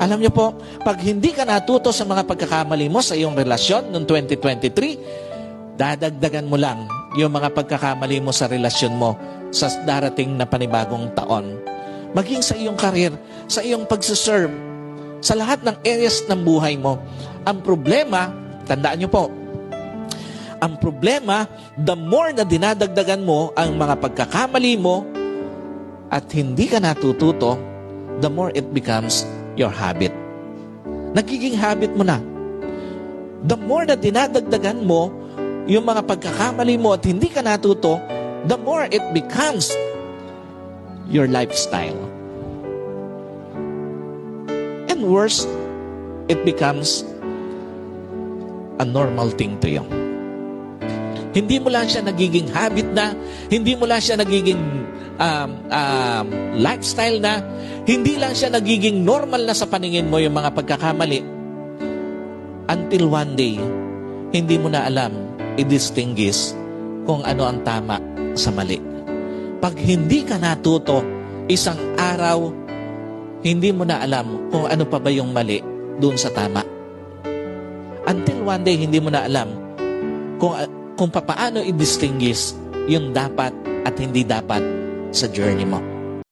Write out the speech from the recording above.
Alam niyo po, pag hindi ka natuto sa mga pagkakamali mo sa iyong relasyon noong 2023, dadagdagan mo lang yung mga pagkakamali mo sa relasyon mo sa darating na panibagong taon. Maging sa iyong karir, sa iyong pagsiserve, sa lahat ng areas ng buhay mo. Ang problema, tandaan niyo po, ang problema, the more na dinadagdagan mo ang mga pagkakamali mo at hindi ka natututo, the more it becomes your habit. Nagiging habit mo na. The more na dinadagdagan mo yung mga pagkakamali mo at hindi ka natuto, the more it becomes your lifestyle. And worse, it becomes a normal thing to you. Hindi mo lang siya nagiging habit na, hindi mo lang siya nagiging lifestyle na, hindi lang siya nagiging normal na sa paningin mo yung mga pagkakamali until one day, hindi mo na alam i-distinguish kung ano ang tama sa mali. Pag hindi ka natuto, isang araw, hindi mo na alam kung ano pa ba yung mali doon sa tama. Until one day, hindi mo na alam kung paano i-distinguish yung dapat at hindi dapat sa journey mo.